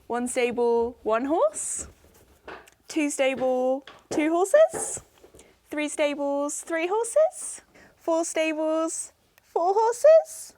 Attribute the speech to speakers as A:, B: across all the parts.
A: 1 stable, 1 horse. 2 stable, 2 horses. 3 stables, 3 horses. 4 stables, 4 horses.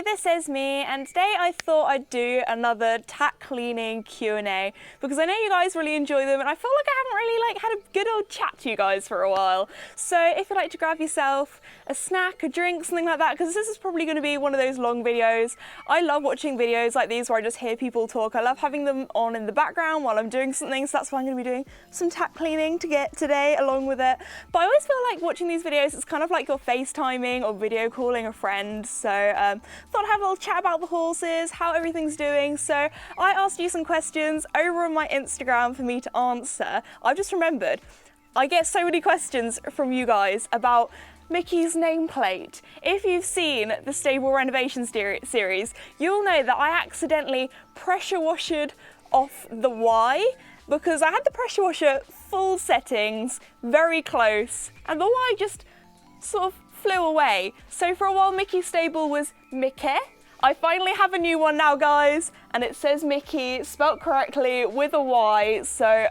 A: This is Esme, and today I thought I'd do another tack cleaning Q&A because I know you guys really enjoy them, and I feel like I haven't really had a good old chat to you guys for a while. So if you'd like to grab yourself a snack, a drink, something like that, because this is probably going to be one of those long videos. I love watching videos like these where I just hear people talk. I love having them on in the background while I'm doing something, so that's why I'm going to be doing some tack cleaning to get today along with it. But I always feel like watching these videos, it's kind of like you're FaceTiming or video calling a friend. So thought I'd have a little chat about the horses, how everything's doing. So I asked you some questions over on my Instagram for me to answer. I've just remembered, I get so many questions from you guys about Mickey's nameplate. If you've seen the stable renovation series, you'll know that I accidentally pressure washed off the Y because I had the pressure washer full settings, very close, and the Y just sort of flew away. So for a while Mickey's stable was Mickey. I finally have a new one now, guys, and it says Mickey spelt correctly with a Y, so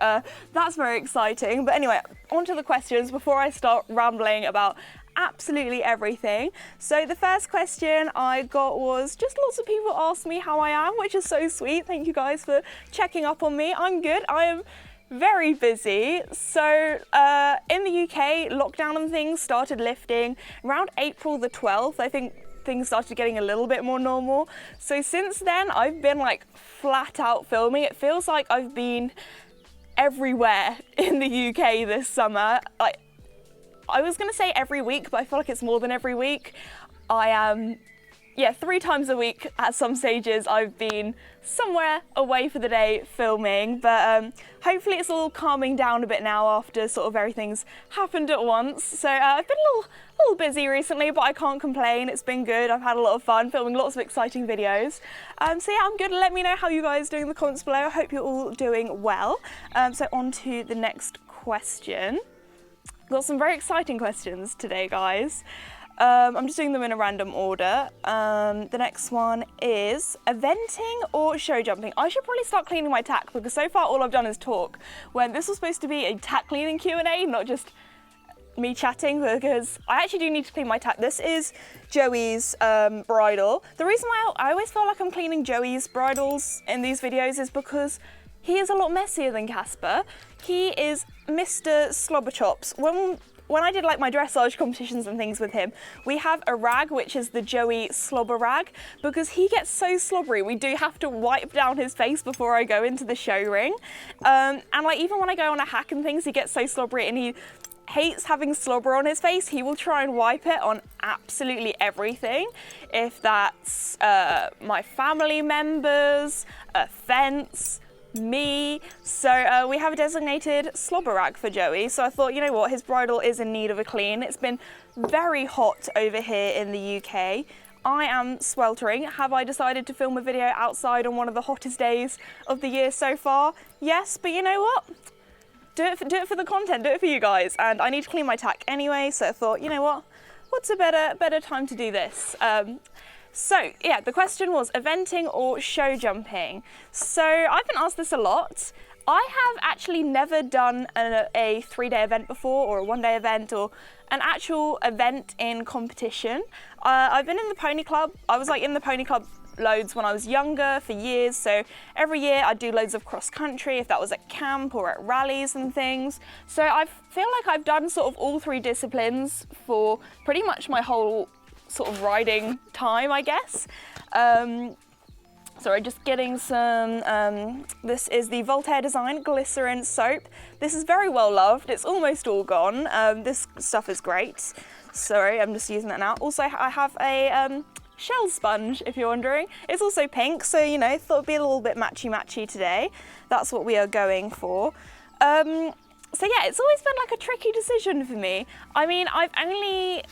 A: that's very exciting. But anyway, on to the questions before I start rambling about absolutely everything. So the first question I got was just lots of people asked me how I am, which is so sweet. Thank you guys for checking up on me. I'm good. I am very busy. So in the UK, lockdown and things started lifting around April the 12th. I think things started getting a little bit more normal. So since then, I've been like flat out filming. It feels like I've been everywhere in the UK this summer. Like, I was gonna say every week, but I feel like it's more than every week. I am, 3 times a week at some stages I've been somewhere away for the day filming, but hopefully it's all calming down a bit now after sort of everything's happened at once. So I've been a little busy recently, but I can't complain. It's been good. I've had a lot of fun filming lots of exciting videos. So yeah, I'm good. Let me know how you guys are doing in the comments below. I hope you're all doing well. So on to the next question. Got some very exciting questions today, guys. I'm just doing them in a random order. The next one is eventing or show jumping. I should probably start cleaning my tack because so far all I've done is talk, when this was supposed to be a tack cleaning Q&A, not just me chatting, because I actually do need to clean my tack. This is Joey's bridle. The reason why I always feel like I'm cleaning Joey's bridles in these videos is because he is a lot messier than Casper. He is Mr. Slobber Chops. When I did like my dressage competitions and things with him, we have a rag, which is the Joey slobber rag, because he gets so slobbery. We do have to wipe down his face before I go into the show ring. And like even when I go on a hack and things, he gets so slobbery and he hates having slobber on his face. He will try and wipe it on absolutely everything. If that's my family members, a fence, me. So we have a designated slobber rag for Joey. So I thought, you know what, his bridle is in need of a clean. It's been very hot over here in the UK. I am sweltering. Have I decided to film a video outside on one of the hottest days of the year so far? Yes, but you know what? Do it for the content, do it for you guys. And I need to clean my tack anyway, so I thought, you know what? What's a better time to do this? So yeah, the question was eventing or show jumping. So I've been asked this a lot. I have actually never done a 3-day event before, or a 1-day event, or an actual event in competition. I've been in the pony club. I was like in the pony club loads when I was younger for years. So every year I'd do loads of cross country, if that was at camp or at rallies and things. So I feel like I've done sort of all 3 disciplines for pretty much my whole sort of riding time, I guess. Sorry, just getting some, this is the Voltaire Design Glycerin Soap. This is very well loved. It's almost all gone. This stuff is great. Sorry, I'm just using that now. Also, I have a shell sponge, if you're wondering. It's also pink, so, you know, thought it'd be a little bit matchy-matchy today. That's what we are going for. So yeah, it's always been like a tricky decision for me. I mean, I've only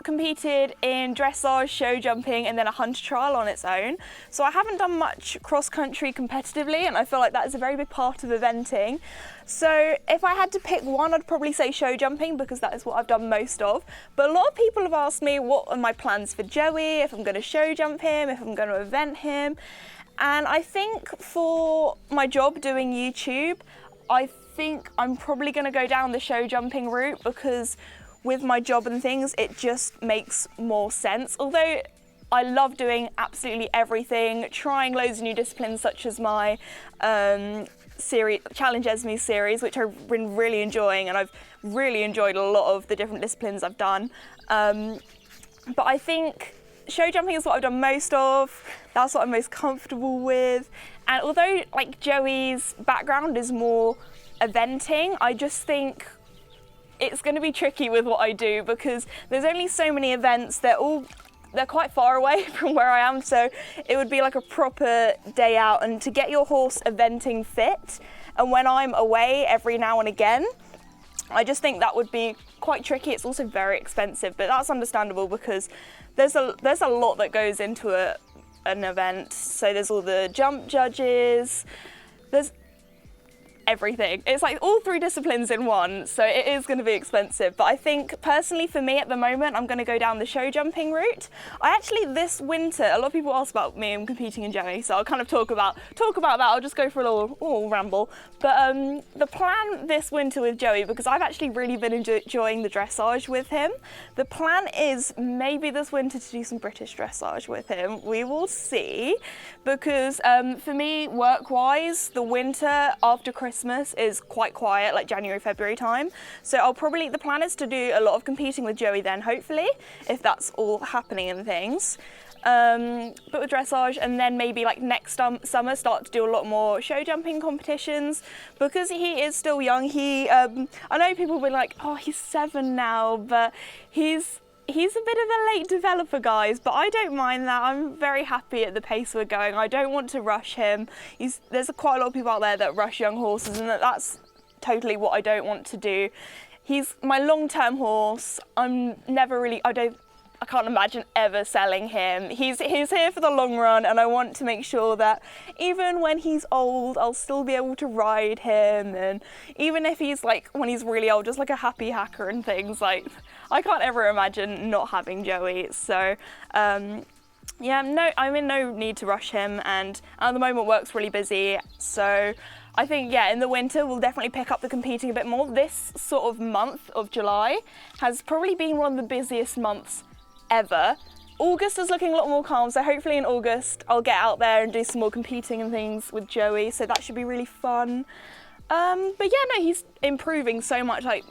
A: competed in dressage, show jumping, and then a hunter trial on its own. So I haven't done much cross-country competitively, and I feel like that is a very big part of eventing. So if I had to pick one, I'd probably say show jumping, because that is what I've done most of. But a lot of people have asked me what are my plans for Joey, if I'm going to show jump him, if I'm going to event him. And I think for my job doing YouTube, I think I'm probably going to go down the show jumping route, because with my job and things, it just makes more sense. Although I love doing absolutely everything, trying loads of new disciplines, such as my series, Challenge Esme series, which I've been really enjoying, and I've really enjoyed a lot of the different disciplines I've done. But I think show jumping is what I've done most of. That's what I'm most comfortable with. And although like Joey's background is more eventing, I just think it's going to be tricky with what I do, because there's only so many events. They're quite far away from where I am, so it would be like a proper day out, and to get your horse eventing fit, and when I'm away every now and again, I just think that would be quite tricky. It's also very expensive, but that's understandable, because there's a lot that goes into an event. So there's all the jump judges, there's everything. It's like all three disciplines in one, so it is going to be expensive. But I think personally for me at the moment, I'm going to go down the show jumping route. I actually, this winter, a lot of people ask about me and competing in Joey, so I'll kind of talk about that. I'll just go for a little ramble. But the plan this winter with Joey, because I've actually really been enjoying the dressage with him, the plan is maybe this winter to do some British dressage with him. We will see, because for me, work-wise, the winter after Christmas is quite quiet, like January, February time. So the plan is to do a lot of competing with Joey then, hopefully, if that's all happening and things. But with dressage, and then maybe like next summer start to do a lot more show jumping competitions, because he is still young. I know people will be like, oh, he's 7 now, but he's a bit of a late developer, guys, but I don't mind that. I'm very happy at the pace we're going. I don't want to rush him. There's quite a lot of people out there that rush young horses, and that's totally what I don't want to do. He's my long-term horse. I can't imagine ever selling him. He's here for the long run, and I want to make sure that even when he's old, I'll still be able to ride him. And even if he's like, when he's really old, just like a happy hacker and things, like I can't ever imagine not having Joey. So yeah, no, I'm in no need to rush him, and at the moment work's really busy. So I think, yeah, in the winter we'll definitely pick up the competing a bit more. This sort of month of July has probably been one of the busiest months ever. August is looking a lot more calm, so hopefully in August I'll get out there and do some more competing and things with Joey, so that should be really fun. But yeah, no, he's improving so much. Like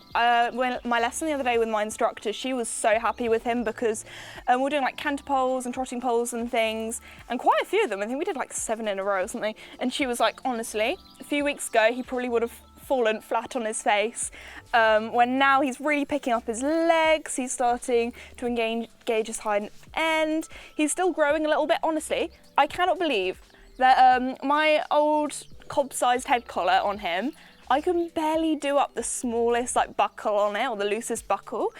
A: when my lesson the other day with my instructor, she was so happy with him, because we're doing like canter poles and trotting poles and things, and quite a few of them. I think we did like 7 in a row or something, and she was like, honestly, a few weeks ago he probably would have fallen flat on his face, when now he's really picking up his legs, he's starting to engage his hind end, he's still growing a little bit. Honestly, I cannot believe that my old cob-sized head collar on him, I can barely do up the smallest like buckle on it, or the loosest buckle.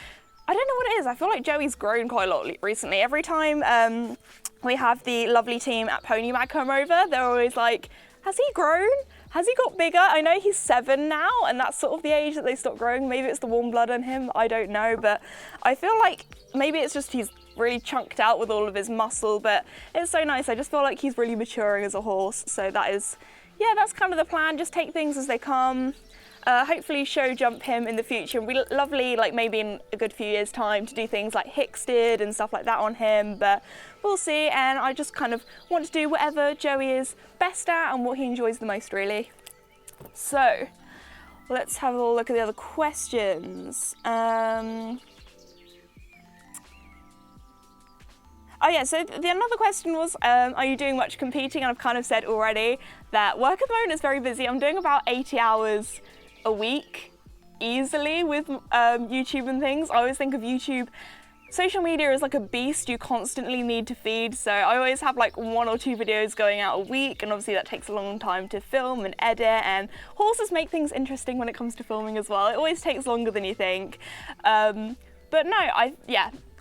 A: I don't know what it is. I feel like Joey's grown quite a lot recently. Every time we have the lovely team at Pony Mag come over, they're always like, has he grown? Has he got bigger? I know he's 7 now, and that's sort of the age that they stop growing. Maybe it's the warm blood in him, I don't know, but I feel like maybe it's just he's really chunked out with all of his muscle, but it's so nice. I just feel like he's really maturing as a horse, so that's kind of the plan. Just take things as they come. Hopefully show jump him in the future. It'd be lovely, like maybe in a good few years' time, to do things like Hicks did and stuff like that on him, but we'll see. And I just kind of want to do whatever Joey is best at and what he enjoys the most, really. So let's have a look at the other questions. Oh yeah, so another question was, are you doing much competing? And I've kind of said already that work at the moment is very busy. I'm doing about 80 hours a week easily with YouTube and things. I always think of YouTube, social media is like a beast you constantly need to feed. So I always have like 1 or 2 videos going out a week, and obviously that takes a long time to film and edit, and horses make things interesting when it comes to filming as well. It always takes longer than you think. But no,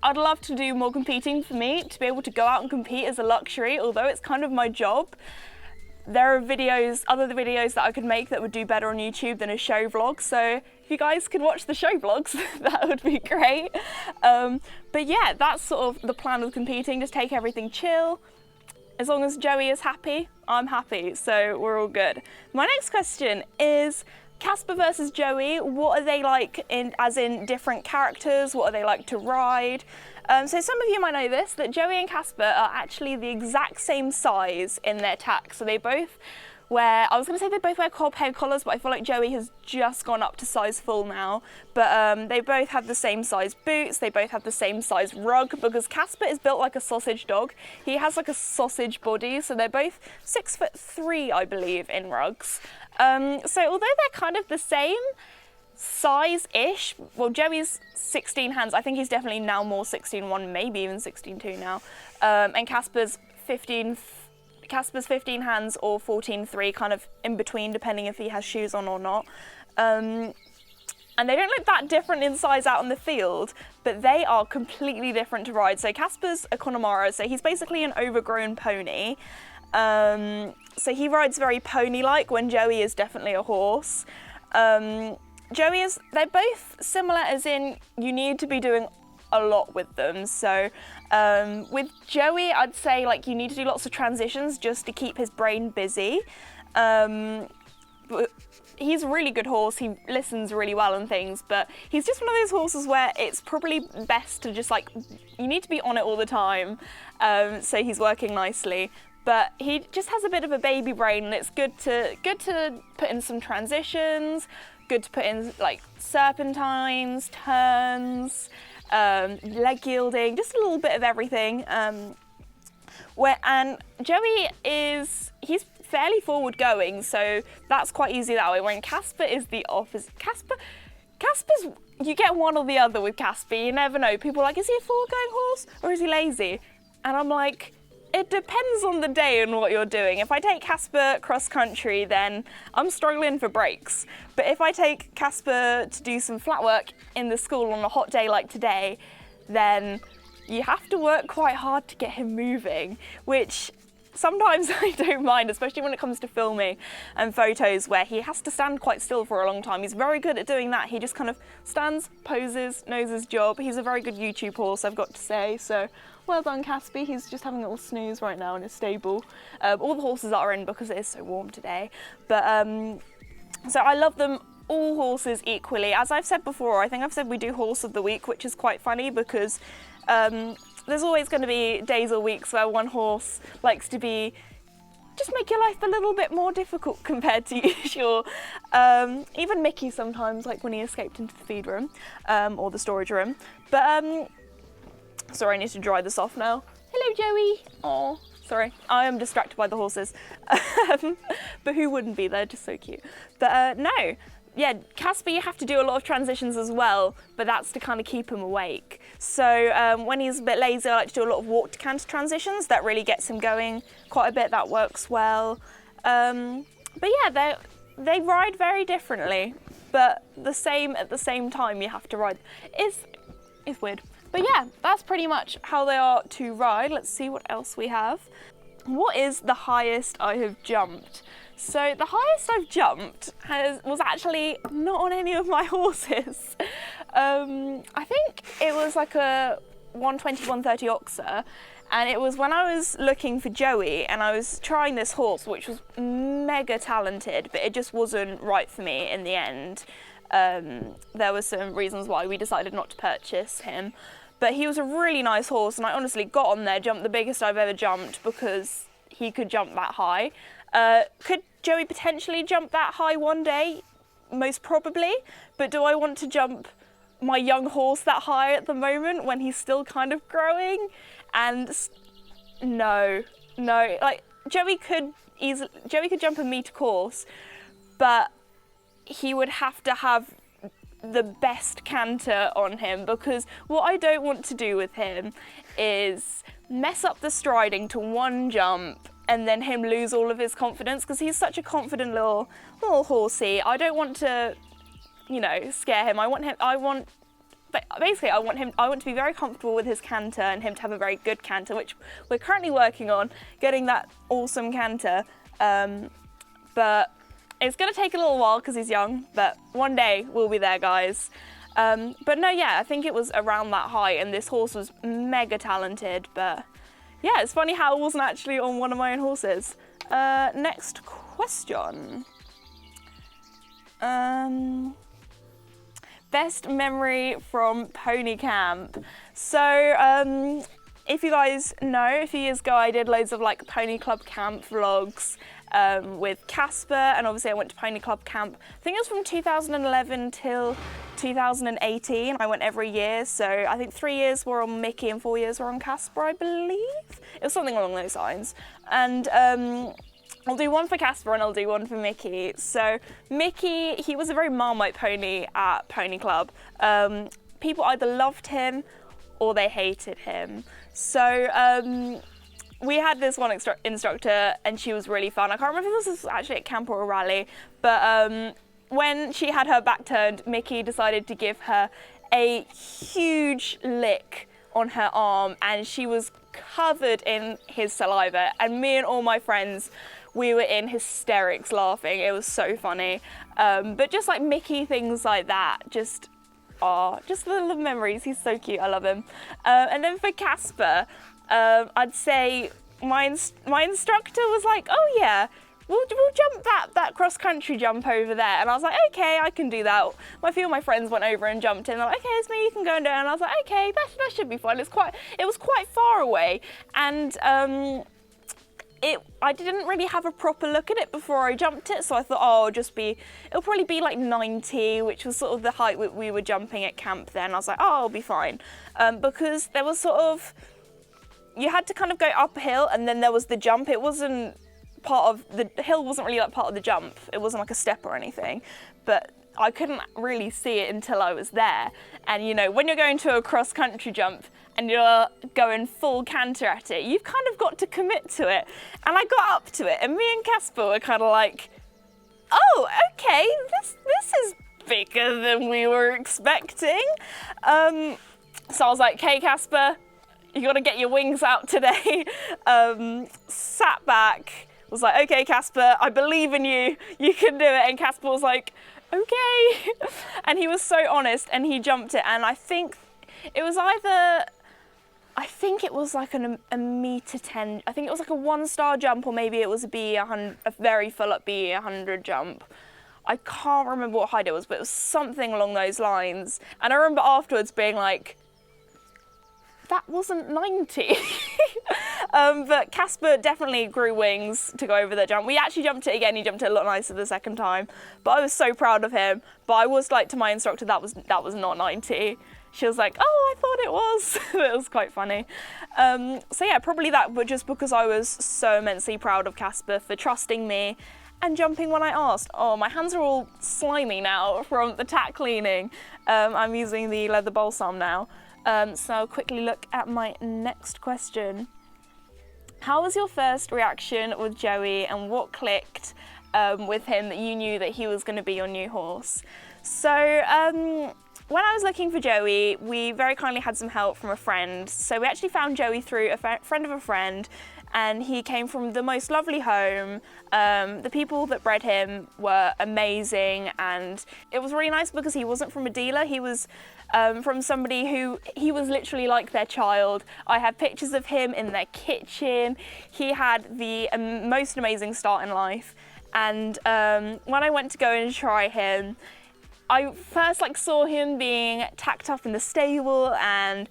A: I'd love to do more competing. For me, to be able to go out and compete is a luxury, although it's kind of my job. There are other videos that I could make that would do better on YouTube than a show vlog, so if you guys could watch the show vlogs, that would be great. But yeah, that's sort of the plan with competing, just take everything chill. As long as Joey is happy, I'm happy, so we're all good. My next question is, Casper versus Joey, what are they like as in different characters? What are they like to ride? So some of you might know this, that Joey and Casper are actually the exact same size in their tack. So they both wear, I was going to say they both wear head collars, but I feel like Joey has just gone up to size full now. But they both have the same size boots, they both have the same size rug, because Casper is built like a sausage dog. He has like a sausage body, so they're both 6'3", I believe, in rugs. So although they're kind of the same size-ish, well, Joey's 16 hands, I think he's definitely now more 16.1, maybe even 16.2 now, and Casper's 15 hands or 14.3, kind of in between, depending if he has shoes on or not. And they don't look that different in size out in the field, but they are completely different to ride. So Casper's a Connemara, so he's basically an overgrown pony. So he rides very pony-like, when Joey is definitely a horse. They're both similar as in you need to be doing a lot with them. So with Joey, I'd say like you need to do lots of transitions just to keep his brain busy. But he's a really good horse, he listens really well and things, but he's just one of those horses where it's probably best to just like, you need to be on it all the time, so he's working nicely. But he just has a bit of a baby brain, and it's good to put in some transitions, good to put in like serpentines, turns, leg yielding, just a little bit of everything. And Joey he's fairly forward going, so that's quite easy that way, when Casper is the opposite. Casper's, you get one or the other with Casper, you never know. People are like, is he a forward going horse or is he lazy? And I'm like, it depends on the day and what you're doing. If I take Casper cross country, then I'm struggling for breaks. But if I take Casper to do some flat work in the school on a hot day like today, then you have to work quite hard to get him moving, which sometimes I don't mind, especially when it comes to filming and photos where he has to stand quite still for a long time. He's very good at doing that. He just kind of stands, poses, knows his job. He's a very good YouTube horse, I've got to say. So well done, Casper. He's just having a little snooze right now in his stable. All the horses are in because it is so warm today. But so I love them, all horses equally. As I've said before, I think I've said we do horse of the week, which is quite funny because there's always going to be days or weeks where one horse likes to just make your life a little bit more difficult compared to usual. Even Mickey sometimes, like when he escaped into the feed room or the storage room. But sorry, I need to dry this off now. Hello, Joey. Oh, sorry, I am distracted by the horses. But who wouldn't be? They're just so cute. But no. Yeah, Casper, you have to do a lot of transitions as well, but that's to kind of keep him awake. So when he's a bit lazy, I like to do a lot of walk to canter transitions. That really gets him going quite a bit. That works well. But yeah, they ride very differently, but the same at the same time. You have to ride. It's weird. But yeah, that's pretty much how they are to ride. Let's see what else we have. What is the highest I have jumped? So the highest I've jumped was actually not on any of my horses. I think it was like a 120, 130 oxer, and it was when I was looking for Joey and I was trying this horse, which was mega talented, but it just wasn't right for me in the end. There were some reasons why we decided not to purchase him, but he was a really nice horse, and I honestly got on there, jumped the biggest I've ever jumped because he could jump that high. Could Joey potentially jump that high one day? Most probably, but do I want to jump my young horse that high at the moment when he's still kind of growing? And no, like Joey could jump a meter course, but he would have to have the best canter on him, because what I don't want to do with him is mess up the striding to one jump and then him lose all of his confidence, because he's such a confident little horsey. I don't want to, scare him. I want basically I want to be very comfortable with his canter and him to have a very good canter, which we're currently working on getting that awesome canter. But it's going to take a little while because he's young, but one day we'll be there, guys. But no, yeah, I think it was around that height, and this horse was mega talented. But yeah, it's funny how it wasn't actually on one of my own horses. Next question. Best memory from pony camp. So if you guys know, a few years ago I did loads of like pony club camp vlogs with Casper, and obviously I went to pony club camp, I think it was from 2011 till 2018. I went every year, so I think 3 years were on Mickey and 4 years were on Casper, I believe. It was something along those lines. And I'll do one for Casper and I'll do one for Mickey. So Mickey, he was a very Marmite pony at Pony Club. People either loved him or they hated him. So we had this one instructor and she was really fun. I can't remember if this was actually at camp or a rally, but when she had her back turned, Mickey decided to give her a huge lick on her arm, and she was covered in his saliva, and me and all my friends, we were in hysterics laughing. It was so funny. But just like Mickey, things like that, just the memories. He's so cute, I love him. And then for Casper, I'd say my instructor was like, oh yeah, we'll jump that cross-country jump over there. And I was like, okay, I can do that. A few of my friends went over and jumped in. They're like, okay, Esme, you can go and do it. And I was like, okay, that should be fun. It was quite far away. And I didn't really have a proper look at it before I jumped it. So I thought, oh, it'll probably be like 90, which was sort of the height we were jumping at camp then. I was like, oh, I'll be fine. Because there was sort of, you had to kind of go uphill and then there was the jump. It wasn't part of the hill, wasn't really like part of the jump. It wasn't like a step or anything, but I couldn't really see it until I was there. And you know, when you're going to a cross country jump and you're going full canter at it, you've kind of got to commit to it. And I got up to it and me and Casper were kind of like, oh, okay, this is bigger than we were expecting. So I was like, okay, Casper, you got to get your wings out today. Sat back, was like, okay, Casper, I believe in you. You can do it. And Casper was like, okay. And he was so honest and he jumped it. And I think it was like a meter 10. I think it was like a 1-star jump, or maybe it was a very full up BE 100 jump. I can't remember what height it was, but it was something along those lines. And I remember afterwards being like, that wasn't 90. But Casper definitely grew wings to go over that jump. We actually jumped it again. He jumped it a lot nicer the second time. But I was so proud of him. But I was like to my instructor, that was not 90. She was like, oh, I thought it was. It was quite funny. So yeah, probably that, but just because I was so immensely proud of Casper for trusting me and jumping when I asked. Oh, my hands are all slimy now from the tack cleaning. I'm using the leather balsam now. So I'll quickly look at my next question. How was your first reaction with Joey, and what clicked with him that you knew that he was going to be your new horse? So when I was looking for Joey, we very kindly had some help from a friend. So we actually found Joey through a friend of a friend, and he came from the most lovely home. The people that bred him were amazing, and it was really nice because he wasn't from a dealer. He was from somebody who, he was literally like their child. I have pictures of him in their kitchen. He had the most amazing start in life. And when I went to go and try him, I first saw him being tacked up in the stable, and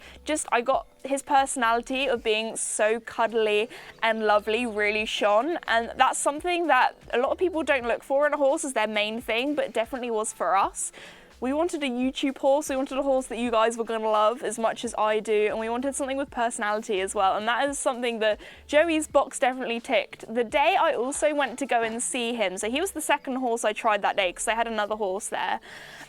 A: I got his personality of being so cuddly and lovely really shone. And that's something that a lot of people don't look for in a horse as their main thing, but it definitely was for us. We wanted a YouTube horse. We wanted a horse that you guys were gonna love as much as I do, and we wanted something with personality as well. And that is something that Joey's box definitely ticked. The day I also went to go and see him, so he was the second horse I tried that day because I had another horse there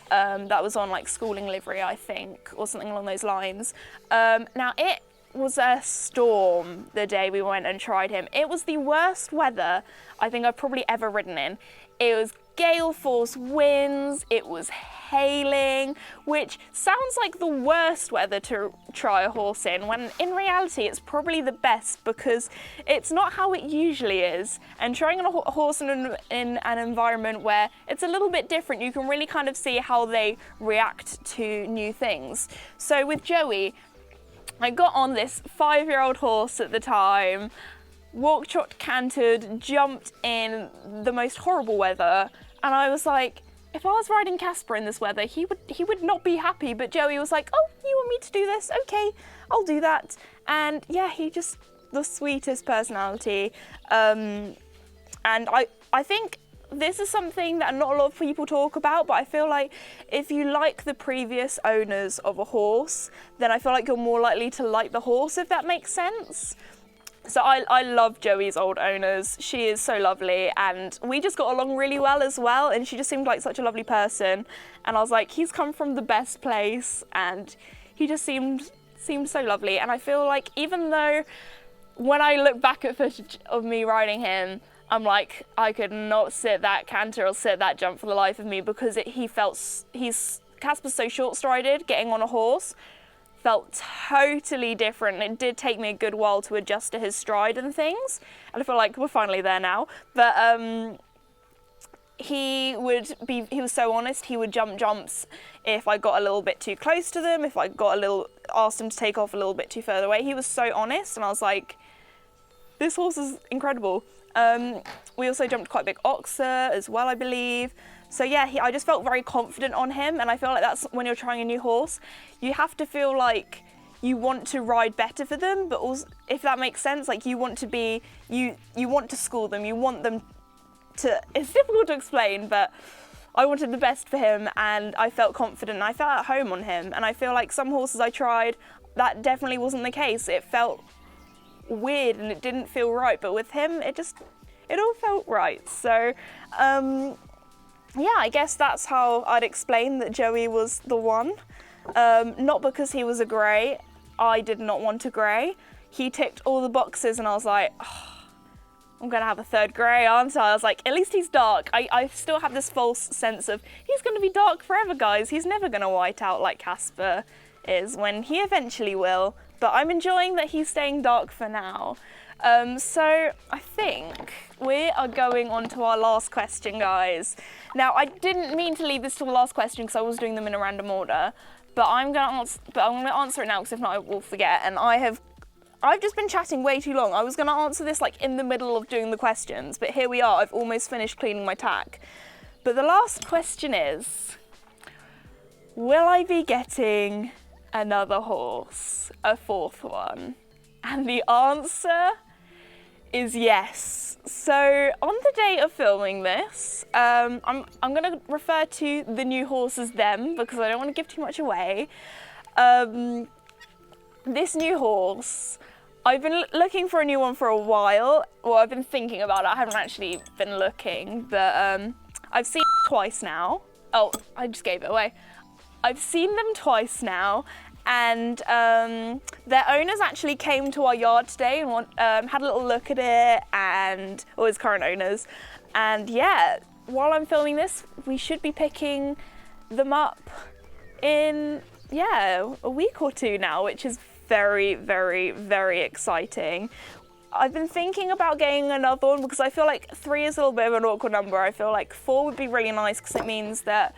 A: that was on schooling livery, I think, or something along those lines. Now it was a storm the day we went and tried him. It was the worst weather I think I've probably ever ridden in. It was gale force winds, it was hailing, which sounds like the worst weather to try a horse in, when in reality it's probably the best because it's not how it usually is. And trying a horse in an environment where it's a little bit different, you can really kind of see how they react to new things. So with Joey, I got on this 5-year-old horse at the time, walked, trot, cantered, jumped in the most horrible weather, and I was like, if I was riding Casper in this weather, he would not be happy. But Joey was like, oh, you want me to do this? Okay, I'll do that. And yeah, he just, the sweetest personality. And I think this is something that not a lot of people talk about, but I feel like if you like the previous owners of a horse, then I feel like you're more likely to like the horse, if that makes sense. So I love Joey's old owners. She is so lovely, and we just got along really well as well, and she just seemed like such a lovely person. And I was like, he's come from the best place, and he just seemed so lovely. And I feel like even though when I look back at footage of me riding him, I'm like, I could not sit that canter or sit that jump for the life of me, because Casper's so short-strided, getting on a horse felt totally different. It did take me a good while to adjust to his stride and things, and I feel like we're finally there now. But he was so honest. He would jump jumps if I got a little bit too close to them, if I asked him to take off a little bit too further away. He was so honest, and I was like, this horse is incredible. We also jumped quite a big oxer as well, I believe. So yeah, I just felt very confident on him, and I feel like that's when you're trying a new horse, you have to feel like you want to ride better for them, but also, if that makes sense, like you want to school them, you want them to, it's difficult to explain, but I wanted the best for him, and I felt confident, and I felt at home on him. And I feel like some horses I tried, that definitely wasn't the case. It felt weird and it didn't feel right, but with him, it all felt right. So yeah, I guess that's how I'd explain that Joey was the one. Not because he was a grey. I did not want a grey. He ticked all the boxes, and I was like, oh, I'm gonna have a third grey, aren't I? I was like, at least he's dark. I still have this false sense of he's gonna be dark forever, guys. He's never gonna white out like Casper is, when he eventually will. But I'm enjoying that he's staying dark for now. So I think we are going on to our last question, guys. Now, I didn't mean to leave this to the last question because I was doing them in a random order, but I'm going to answer it now, because if not, I will forget. And I've just been chatting way too long. I was going to answer this like in the middle of doing the questions, but here we are. I've almost finished cleaning my tack. But the last question is, will I be getting another horse, a fourth one? And the answer is yes. So on the day of filming this, I'm going to refer to the new horse as them, because I don't want to give too much away. This new horse, I've been looking for a new one for a while. Well, I've been thinking about it. I haven't actually been looking, but I've seen them twice now. Oh, I just gave it away. I've seen them twice now, and their owners actually came to our yard today and had a little look at it, and his current owners. And yeah, while I'm filming this, we should be picking them up in, a week or two now, which is very, very, very exciting. I've been thinking about getting another one, because I feel like 3 is a little bit of an awkward number. I feel like 4 would be really nice, because it means that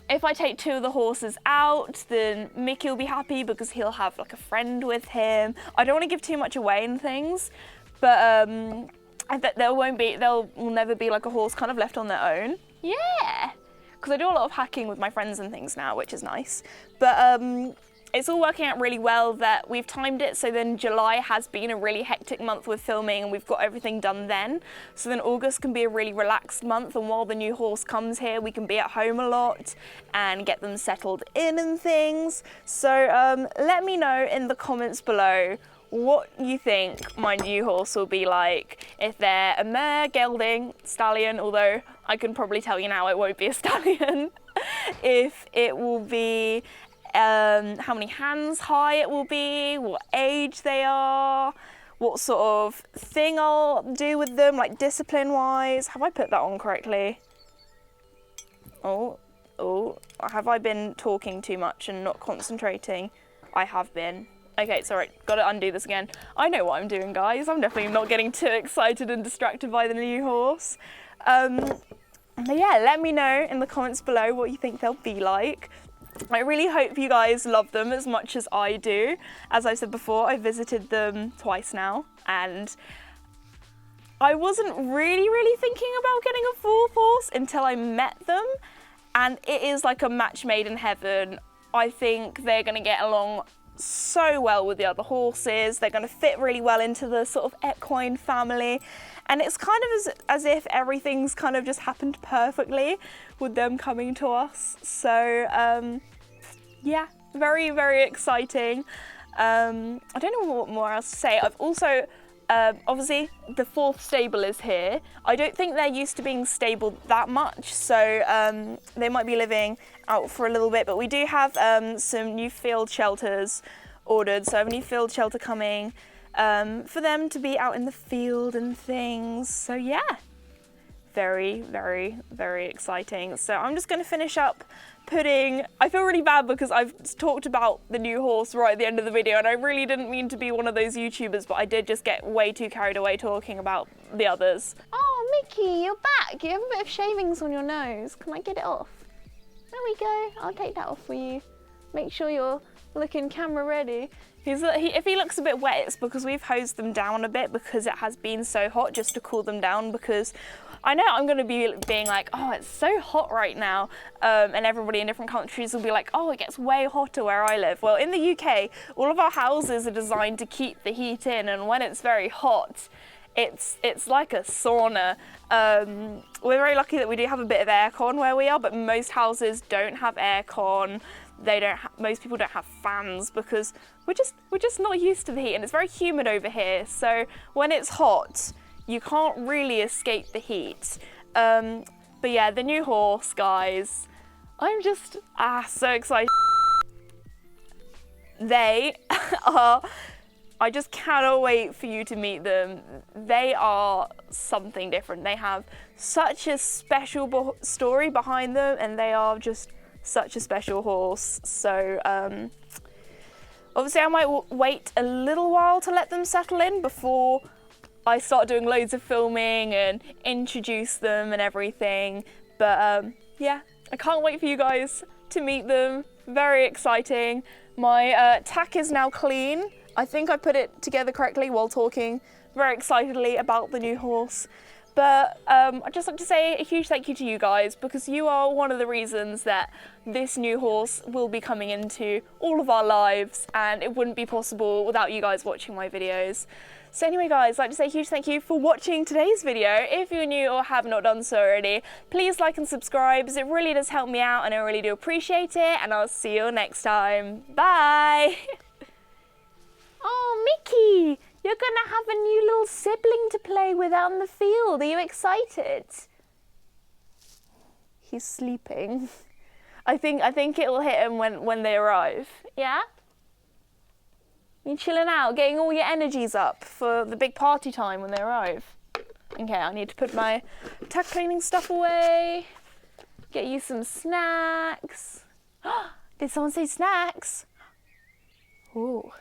A: if I take 2 of the horses out, then Mickey will be happy because he'll have like a friend with him. I don't want to give too much away and things, but I bet there will never be like a horse kind of left on their own. Yeah, because I do a lot of hacking with my friends and things now, which is nice. But it's all working out really well that we've timed it so then July has been a really hectic month with filming, and we've got everything done then. So then August can be a really relaxed month, and while the new horse comes here, we can be at home a lot and get them settled in and things. So let me know in the comments below what you think my new horse will be like. If they're a mare, gelding, stallion, although I can probably tell you now it won't be a stallion. If it will be how many hands high it will be, what age they are, what sort of thing I'll do with them, like discipline wise. Have I put that on correctly? Oh, have I been talking too much and not concentrating? I have been. Okay, sorry, gotta undo this again. I know what I'm doing, guys. I'm definitely not getting too excited and distracted by the new horse. But yeah, let me know in the comments below what you think they'll be like. I really hope you guys love them as much as I do. As I said before, I visited them twice now, and I wasn't really thinking about getting a fourth horse until I met them, and it is like a match made in heaven. I think they're gonna get along so well with the other horses. They're going to fit really well into the sort of equine family, and it's kind of as if everything's kind of just happened perfectly with them coming to us. So yeah, very exciting. I don't know what more else to say. I've also obviously the fourth stable is here. I don't think they're used to being stabled that much, so they might be living out for a little bit, but we do have some new field shelters ordered, so I have a new field shelter coming for them to be out in the field and things. So yeah, very exciting. So I'm just going to finish up putting, I feel really bad because I've talked about the new horse right at the end of the video, and I really didn't mean to be one of those YouTubers, but I did just get way too carried away talking about the others. Oh, Mickey, you're back. You have a bit of shavings on your nose. Can I get it off? There we go. I'll take that off for you. Make sure you're looking camera ready. If he looks a bit wet, it's because we've hosed them down a bit because it has been so hot, just to cool them down, because I know I'm going to be being like, oh, it's so hot right now, and everybody in different countries will be like, oh, it gets way hotter where I live. Well, in the UK, all of our houses are designed to keep the heat in, and when it's very hot, it's like a sauna. We're very lucky that we do have a bit of aircon where we are, but most houses don't have aircon. Most people don't have fans because we're just not used to the heat, and it's very humid over here. So when it's hot, you can't really escape the heat. But yeah, the new horse, guys, I'm just so excited. They are, I just cannot wait for you to meet them. They are something different. They have such a special story behind them, and they are just such a special horse. So obviously I might wait a little while to let them settle in before I start doing loads of filming and introduce them and everything. But yeah, I can't wait for you guys to meet them. Very exciting. My tack is now clean. I think I put it together correctly while talking very excitedly about the new horse. But I'd just like to say a huge thank you to you guys, because you are one of the reasons that this new horse will be coming into all of our lives, and it wouldn't be possible without you guys watching my videos. So anyway, guys, I'd like to say a huge thank you for watching today's video. If you're new or have not done so already, please like and subscribe, as it really does help me out, and I really do appreciate it, and I'll see you next time. Bye! Oh, Mickey! You're gonna have a new little sibling to play with out in the field. Are you excited? He's sleeping. I think it'll hit him when they arrive. Yeah? You chilling out, getting all your energies up for the big party time when they arrive. Okay, I need to put my tack cleaning stuff away. Get you some snacks. Did someone say snacks? Ooh.